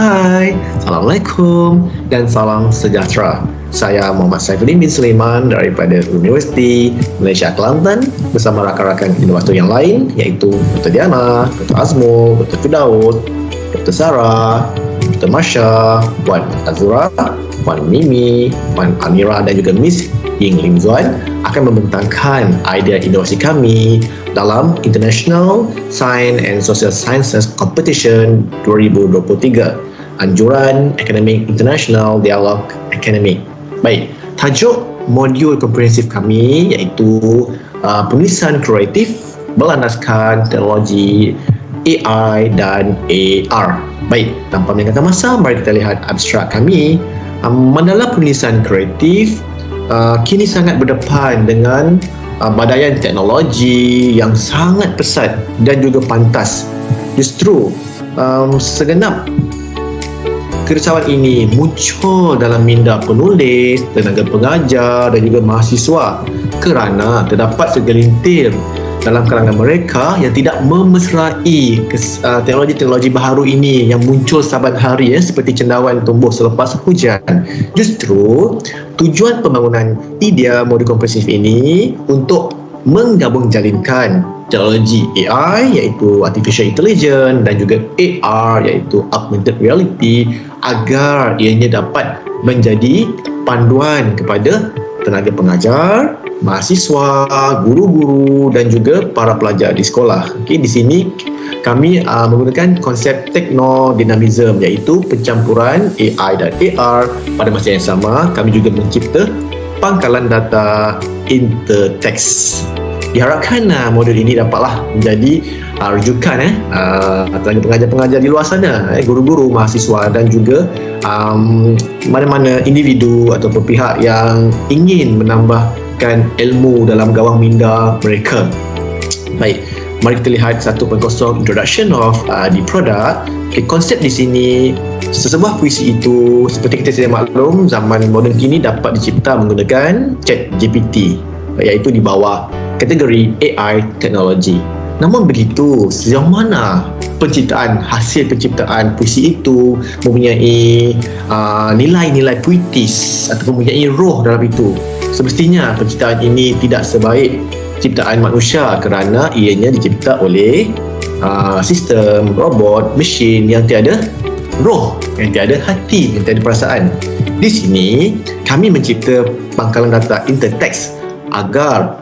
Hai, Assalamualaikum dan salam sejahtera. Saya Muhammad Saifuddin bin Sulaiman daripada Universiti Malaysia Kelantan bersama rakan-rakan inovator yang lain iaitu Dr. Diana, Dr. Azmul, Dr. Firdaus, Dr. Sarah, Dr. Masya, Puan Azura, Puan Mimi, Puan Amira dan juga Miss Ying Lim Zuan akan membentangkan idea inovasi kami dalam International Science and Social Sciences Competition 2023, Anjuran Akademik International Dialog Akademik. Baik, tajuk modul komprehensif kami iaitu penulisan kreatif berlandaskan teknologi AI dan AR. Baik, tanpa melengahkan masa, mari kita lihat abstrak kami. Mandala penulisan kreatif kini sangat berdepan dengan badaian teknologi yang sangat pesat dan juga pantas. Justru segenap kerisauan ini muncul dalam minda penulis, tenaga pengajar dan juga mahasiswa kerana terdapat segelintir dalam kalangan mereka yang tidak memesrai teknologi-teknologi baharu ini yang muncul saban hari seperti cendawan tumbuh selepas hujan. Justru tujuan pembangunan idea modul komprehensif ini untuk menggabung jalinkan teknologi AI iaitu Artificial Intelligence dan juga AR iaitu Augmented Reality agar ianya dapat menjadi panduan kepada tenaga pengajar, mahasiswa, guru-guru dan juga para pelajar di sekolah. Okey, di sini kami menggunakan konsep teknodinamism iaitu pencampuran AI dan AR. Pada masa yang sama, kami juga mencipta pangkalan data intertext. Diharapkan modul ini dapatlah menjadi rujukan tenaga pengajar-pengajar di luar sana, guru-guru, mahasiswa dan juga mana-mana individu atau pihak yang ingin menambahkan ilmu dalam gawang minda mereka. Baik, mari kita lihat 1.0 introduction of the product. Okay, konsep di sini sesebuah puisi itu seperti kita sedia maklum zaman moden kini dapat dicipta menggunakan ChatGPT iaitu di bawah kategori AI teknologi. Namun begitu, sejauh mana hasil penciptaan puisi itu mempunyai nilai-nilai puitis atau mempunyai roh dalam itu. Semestinya penciptaan ini tidak sebaik ciptaan manusia kerana ianya dicipta oleh sistem, robot, mesin yang tiada roh, yang tiada hati, yang tiada perasaan. Di sini kami mencipta pangkalan data intertext agar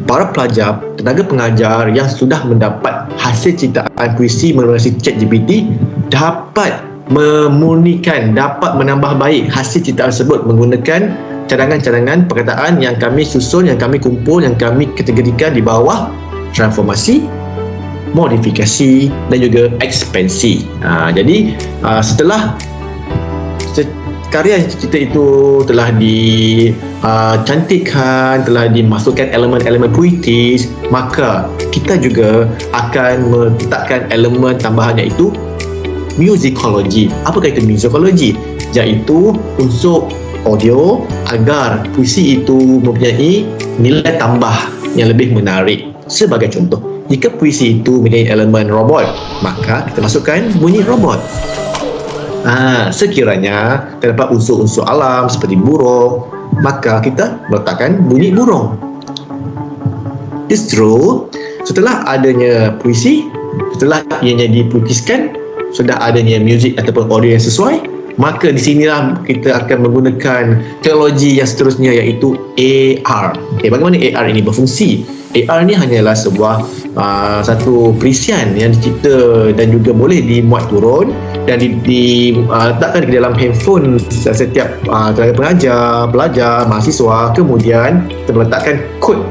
para pelajar, tenaga pengajar yang sudah mendapat hasil ciptaan puisi melalui ChatGPT dapat memurnikan, dapat menambah baik hasil ciptaan tersebut menggunakan cadangan-cadangan perkataan yang kami susun, yang kami kumpul, yang kami kategorikan di bawah transformasi, modifikasi dan juga ekspansi. Jadi setelah karya kita itu telah dicantikkan, telah dimasukkan elemen-elemen puitis, maka kita juga akan meletakkan elemen tambahan iaitu musicology. Apakah itu musicology? Iaitu unsur audio agar puisi itu mempunyai nilai tambah yang lebih menarik. Sebagai contoh, jika puisi itu mempunyai elemen robot, maka kita masukkan bunyi robot. Sekiranya terdapat unsur-unsur alam seperti burung, maka kita meletakkan bunyi burung. Justru setelah adanya puisi, setelah ianya dipuitiskan, sudah adanya muzik ataupun audio yang sesuai, maka di sinilah kita akan menggunakan teknologi yang seterusnya iaitu AR. Bagaimana AR ini berfungsi? AR ni hanyalah sebuah satu perisian yang dicipta dan juga boleh dimuat turun dan diletakkan ke dalam handphone setiap tenaga pengajar, pelajar, mahasiswa. Kemudian kita meletakkan kod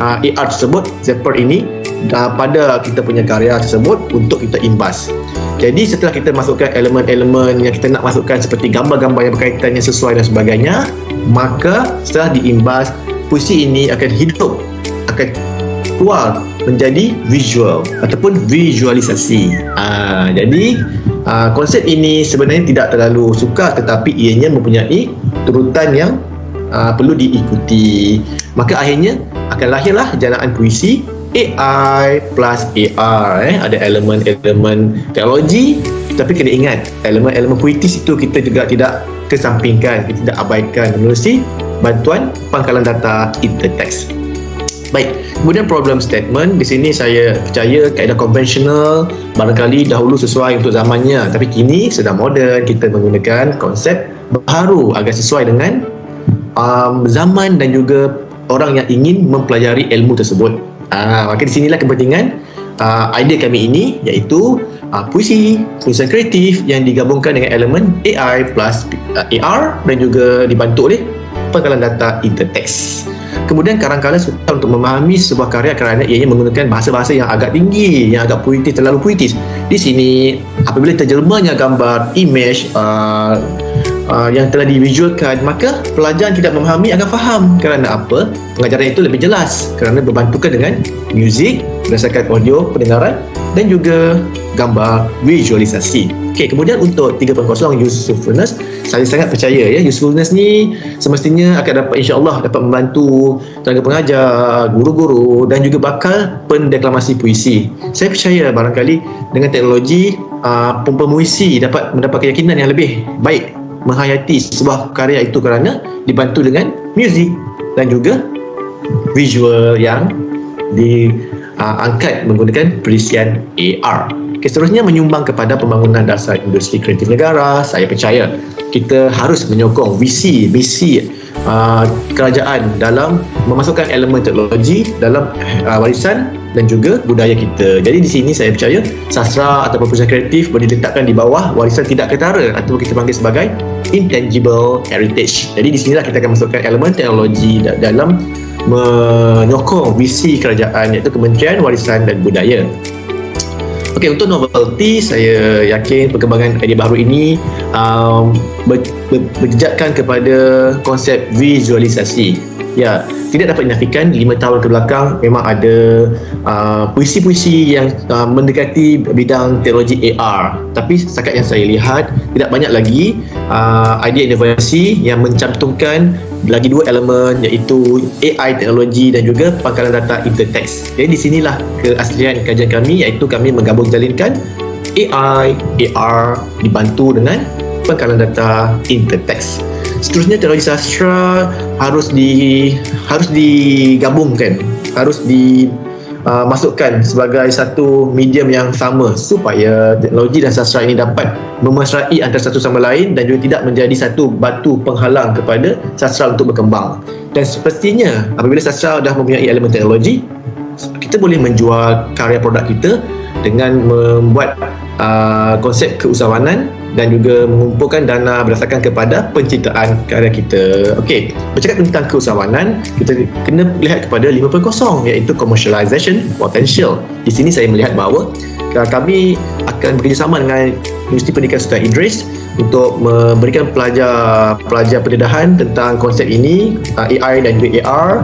AR tersebut, zapper ini pada kita punya karya tersebut untuk kita imbas. Jadi setelah kita masukkan elemen-elemen yang kita nak masukkan seperti gambar-gambar yang berkaitan yang sesuai dan sebagainya, maka setelah diimbas, puisi ini akan hidup, akan keluar menjadi visual ataupun visualisasi. Jadi konsep ini sebenarnya tidak terlalu sukar, tetapi ianya mempunyai turutan yang perlu diikuti. Maka akhirnya akan lahirlah janaan puisi AI plus AR. Ada elemen-elemen teknologi Tapi kena ingat, elemen-elemen puitis itu kita juga tidak kesampingkan, kita tidak abaikan menerusi bantuan pangkalan data intertext. Baik, kemudian problem statement. Di sini saya percaya kaedah konvensional barangkali dahulu sesuai untuk zamannya, tapi kini sedang moden, kita menggunakan konsep baru agar sesuai dengan zaman dan juga orang yang ingin mempelajari ilmu tersebut. Maka di sinilah kepentingan idea kami ini, iaitu puisi, tulisan kreatif yang digabungkan dengan elemen AI plus AR dan juga dibantu oleh pangkalan data intertext. Kemudian kadang-kadang susah untuk memahami sebuah karya kerana ianya menggunakan bahasa-bahasa yang agak tinggi, yang agak puitis, terlalu puitis. Di sini apabila terjemahnya gambar, image yang telah divisualkan, maka pelajar tidak memahami akan faham. Kerana apa? Pengajaran itu lebih jelas kerana berbantukan dengan muzik berdasarkan audio pendengaran dan juga gambar visualisasi. Okey, kemudian untuk 3.0 usefulness, saya sangat percaya usefulness ni semestinya akan dapat, insya-Allah dapat membantu tenaga pengajar, guru-guru dan juga bakal pendeklamasi puisi. Saya percaya barangkali dengan teknologi pemuisi dapat mendapat keyakinan yang lebih baik menghayati sebuah karya itu kerana dibantu dengan muzik dan juga visual yang diangkat menggunakan perisian AR. Seterusnya menyumbang kepada pembangunan dasar industri kreatif negara. Saya percaya kita harus menyokong visi kerajaan dalam memasukkan elemen teknologi dalam warisan dan juga budaya kita. Jadi di sini saya percaya sastra ataupun pusat kreatif boleh diletakkan di bawah warisan tidak ketara atau kita panggil sebagai intangible heritage. Jadi di sinilah kita akan masukkan elemen teknologi dalam menyokong visi kerajaan, iaitu Kementerian Warisan dan Budaya. Okey, untuk novelty, saya yakin perkembangan idea baru ini berjejakkan kepada konsep visualisasi. Ya, tidak dapat dinafikan 5 tahun ke belakang memang ada puisi-puisi yang mendekati bidang teknologi AR, tapi setakat yang saya lihat tidak banyak lagi idea inovasi yang mencantumkan lagi 2 elemen, iaitu AI teknologi dan juga pangkalan data intertext. Jadi di sinilah keaslian kajian kami, iaitu kami menggabung jalinkan AI, AR dibantu dengan pangkalan data intertext. Seterusnya teknologi sastra harus digabungkan, harus dimasukkan sebagai satu medium yang sama supaya teknologi dan sastra ini dapat memesrai antara satu sama lain dan juga tidak menjadi satu batu penghalang kepada sastra untuk berkembang. Dan sepertinya apabila sastra dah mempunyai elemen teknologi, kita boleh menjual karya produk kita dengan membuat konsep keusahawanan dan juga mengumpulkan dana berdasarkan kepada penciptaan karya kita. Okey, bercakap tentang keusahawanan, kita kena lihat kepada 5.0, iaitu commercialization potential. Di sini saya melihat bahawa kami akan bekerjasama dengan Universiti Pendidikan Sultan Idris untuk memberikan pelajar pendedahan tentang konsep ini, AI dan juga AR,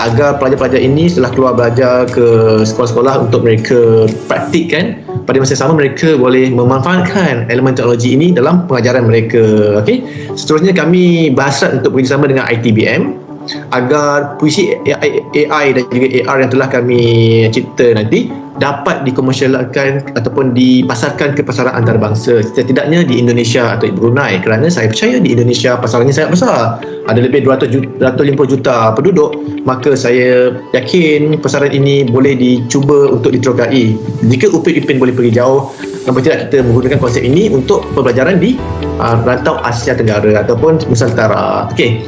agar pelajar-pelajar ini setelah keluar belajar ke sekolah-sekolah untuk mereka praktikkan, pada masa sama mereka boleh memanfaatkan elemen teknologi ini dalam pengajaran mereka. Okey. Seterusnya kami berhasrat untuk bekerjasama dengan ITBM agar puisi AI dan juga AR yang telah kami cipta nanti dapat dikomersialkan ataupun dipasarkan ke pasaran antarabangsa, setidaknya di Indonesia atau Brunei, kerana saya percaya di Indonesia pasarannya sangat besar, ada lebih 250 juta penduduk. Maka saya yakin pasaran ini boleh dicuba untuk diterokai jika Upin Ipin boleh pergi jauh. Kenapa tidak kita menggunakan konsep ini untuk pembelajaran di rantau Asia Tenggara ataupun Nusantara. Okey.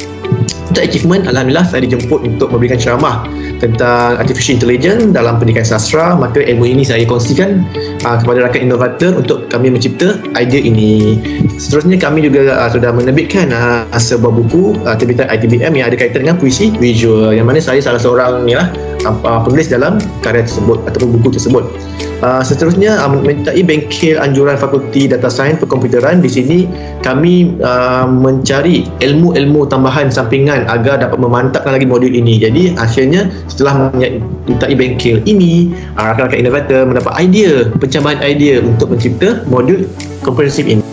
Untuk achievement, alhamdulillah saya dijemput untuk memberikan ceramah tentang artificial intelligence dalam pendidikan sastra. Maka ilmu ini saya kongsikan kepada rakan inovator untuk kami mencipta idea ini. Seterusnya kami juga sudah menerbitkan sebuah buku terbitan ITBM yang ada kaitan dengan puisi visual, yang mana saya salah seorang penulis dalam karya tersebut ataupun buku tersebut. Seterusnya mencintai bengkel anjuran Fakulti Data Sains Perkomputeran. Di sini kami mencari ilmu-ilmu tambahan sampingan agar dapat memantapkan lagi modul ini. Jadi akhirnya setelah mencintai bengkel ini, rakan-rakan inovator mendapat idea, pencabaran idea untuk mencipta modul komprehensif ini.